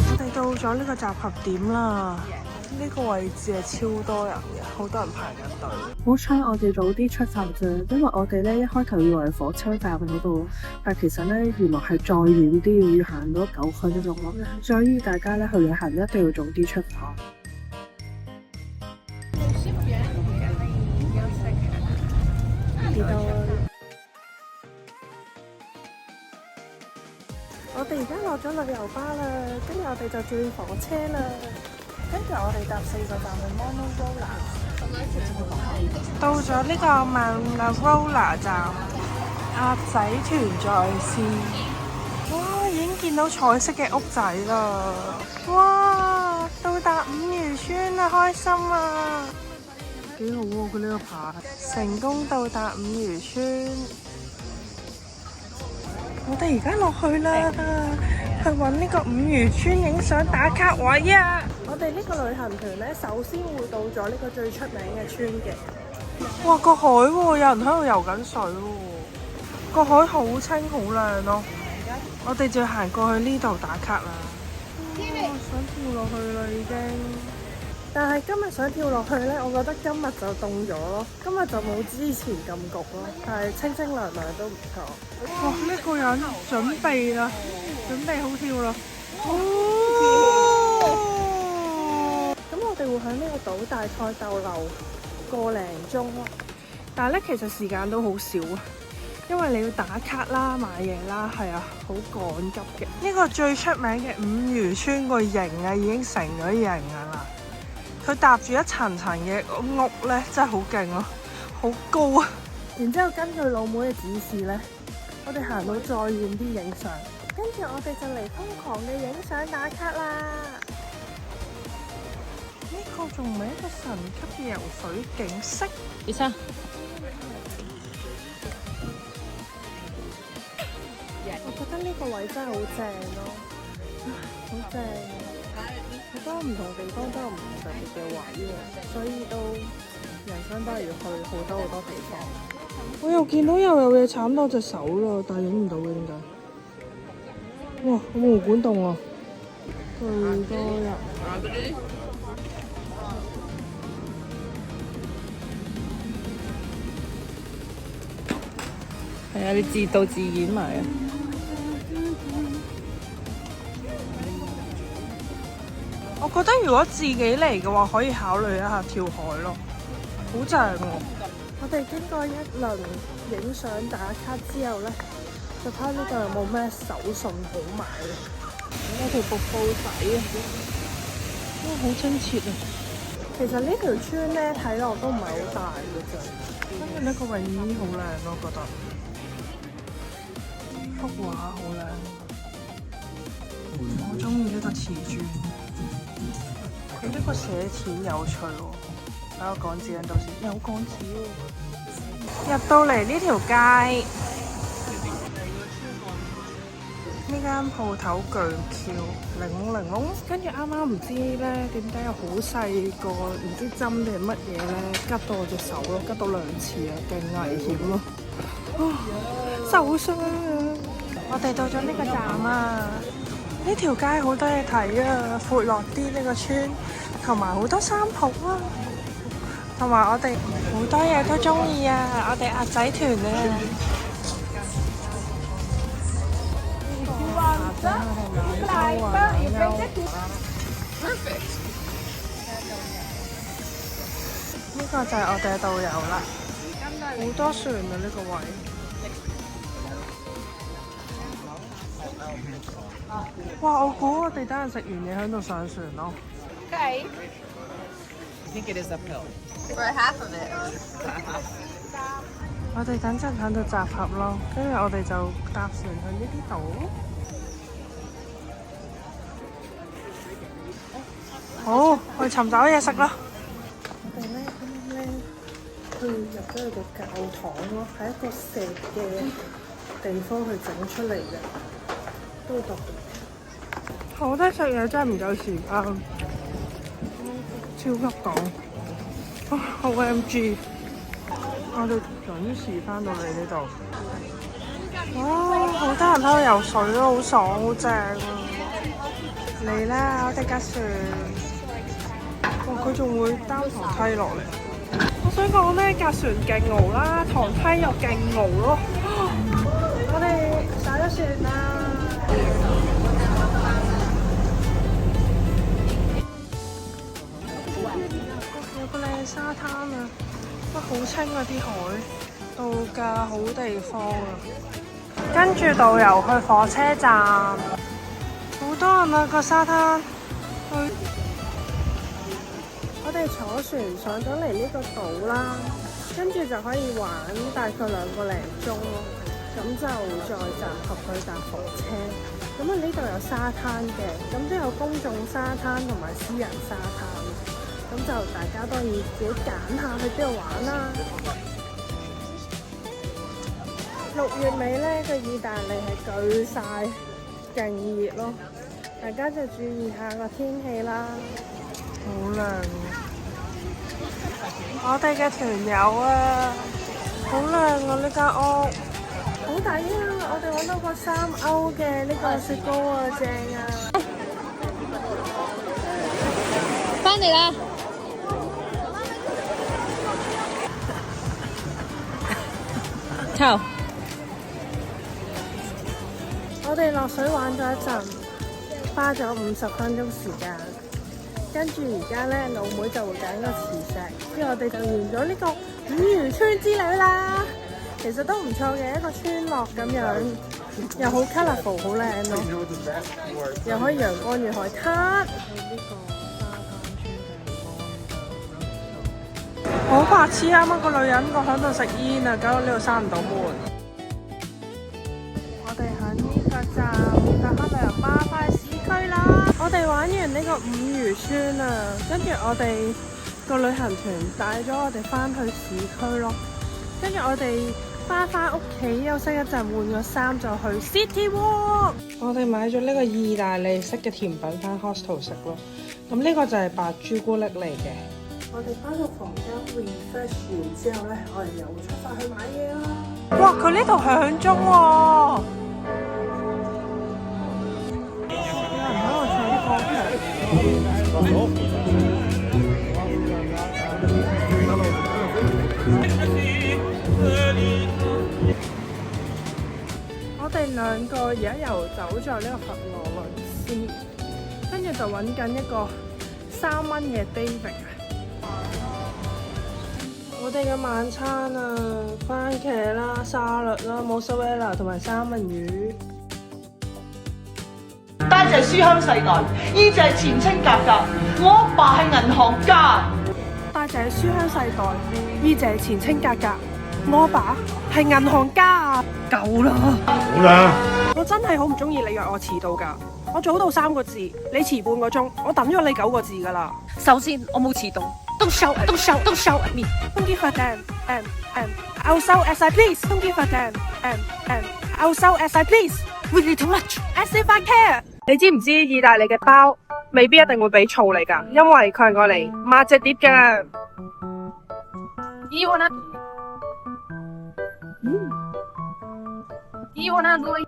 我哋到咗呢個集合點啦，呢個位置係超多人嘅，好多人排緊隊。好彩我哋早啲出發啫，因為我哋咧一開頭以為火車站嗰度，但其實咧原來係再遠啲，要行到9分鐘咯。所以大家咧去旅行一定要早啲出發。我哋而家落咗旅遊巴啦，跟住我哋就轉火車啦，跟住我哋搭4個站去 Monorail。到咗呢個 Monorail 站，鴨仔團在線。哇！已經見到彩色嘅屋仔啦！哇！到達五漁村啦，開心啊！幾好喎，佢呢個牌。成功到達五漁村。我哋而家落去啦，去揾呢個五漁村影相打卡位啊！我哋呢個旅行團呢，首先會到咗呢個最出名嘅村嘅。哇，個海喎，有人喺度游緊水喎，個海好清好靚咯。我哋就要行過去呢度打卡啦。想跳落去啦已經，但係今日想跳落去呢，我覺得今日就凍咗咯，今日就冇之前咁焗咯，但係清清涼涼都唔錯。哇！呢個人準備啦，準備好跳啦。咁我哋會喺呢個島大概逗留個零鐘咯，但係咧其實時間都好少啊，因為你要打卡啦、買嘢啦，係啊，好趕急嘅。呢個最出名嘅五漁村個營啊，已經成咗營㗎啦。佢搭住一層層嘅屋咧，真係好勁咯，好高啊！然之後根據老妹嘅指示咧，我哋行到再遠啲影相，跟住我哋就嚟瘋狂嘅影相打卡啦！呢個仲唔係一個神級嘅游水景色？醫生，我覺得呢個位真係好正咯，好正！好多唔同地方都有唔同特別嘅位嘅，所以都人生都係要去好多好多地方。我又見到又有嘢慘到隻手咯，但係影唔到嘅點解？哇！個毛管戙啊，巨多人。係啊，你自導自演埋啊！我覺得如果自己嚟嘅話，可以考慮一下跳海咯，好正喎！我哋經過一輪影相打卡之後咧，就睇呢度有冇咩手信好買嘅。有條瀑布仔啊，哇，好親切啊！其實呢條村咧睇落都唔係好大嘅啫，跟住呢個泳衣好靚咯，覺得幅畫好靚，我中意呢個瓷磚。佢呢個寫錢有趣喎，睇個港紙喺度先，有港紙喎。入到嚟呢條街，呢間鋪頭巨翹，零零跟住啱啱唔知咧點解有好細個唔知針定係乜嘢咧，拮到我隻手咯，拮到2次啊，勁危險咯，受傷啊！我哋到咗呢個站啊！呢條街好多嘢睇啊，闊落啲呢個村，同埋好多衫鋪啊，同埋我哋好多嘢都中意啊！我哋鴨仔團啊！呢個就係我哋嘅導遊啦，好多船啊呢個位。哇！我估我哋等陣食完嘢喺度上船咯。Okay. I think it is uphill. For half of it. 我哋等陣喺度集合咯，跟住我哋就搭船去呢啲島。好，去尋找嘢食啦。我哋咧啱啱咧去入咗去個教堂咯，係一個石嘅地方去整出嚟嘅，都讀。我覺得食嘢真係唔夠時間，超級趕。OMG！ 我哋準時翻到嚟呢度。哇，好得閒喺度游水咯，好爽，好正啊！嚟啦，我哋架船。哇，佢仲會擔堂梯落嚟。我想講咧，架船勁傲啦，堂梯又勁傲咯。我哋上咗船啦。有個靚沙灘啊，哇，好清啊啲海，度假好地方啊！跟住導遊去火車站，好多人啊個沙灘。我哋坐船上咗嚟呢個島啦，跟住就可以玩大概2個零鐘咯。咁就再集合去搭火車。咁啊呢度有沙灘嘅，咁都有公眾沙灘同埋私人沙灘。咁就大家都可以自己揀下去邊度玩啦。6月尾咧，個意大利係巨晒，勁熱咯。大家就注意下個天氣啦。好靚！我哋嘅團友啊，好靚啊呢間屋，好抵啊！我哋揾到個3歐嘅呢個雪糕啊，正啊！翻嚟啦！臭！我哋落水玩咗一陣，花咗50分鐘時間。跟住而家咧，老妹就會揀個磁石，跟住我哋就完咗呢個五漁村之旅啦。其實都唔錯嘅一個村落咁樣，又好 colourful， 好靚咯，又可以陽光與海灘。好白痴！啱啱個女人個喺度食煙啊，搞到呢度閂唔到門。我哋喺呢個站搭返旅遊巴返去市區啦。我哋玩完呢個五漁村啊，跟住我哋個旅行團帶咗我哋返去市區咯。跟住我哋返屋企休息一陣，換個衫就去 City Walk。我哋買咗呢個意大利式嘅甜品返 hostel 食咯。咁呢個就係白朱古力嚟嘅。我哋返到房間 refresh 完之後咧，我哋又會出發去買嘢啦。哇！佢呢度響鐘喎。有人喺度唱歌劇。我哋2個而家遊走在呢個佛羅倫斯，跟住就揾緊一個3蚊嘅 David 啊！我哋嘅晚餐啊，番茄啦、沙律啦、mozzarella 同埋三文魚。單隻書香世代，依隻前清格格。我阿爸係銀行家。大隻書香世代，依隻前清格格。我阿爸係銀行家。夠啦！好啦！我真係好唔中意你約我遲到㗎。我早到3個字，你遲半個鐘，我等咗你9個字㗎啦。首先，我冇遲到。Don't shout at me. Don't give a damn. I'll shout as I please. Don't give a damn. I'll shout as I please. Really too much. As if I care. 你知唔知意大利嘅包未必一定會俾醋你㗎，因為佢係過嚟抹隻碟㗎。You wanna do it?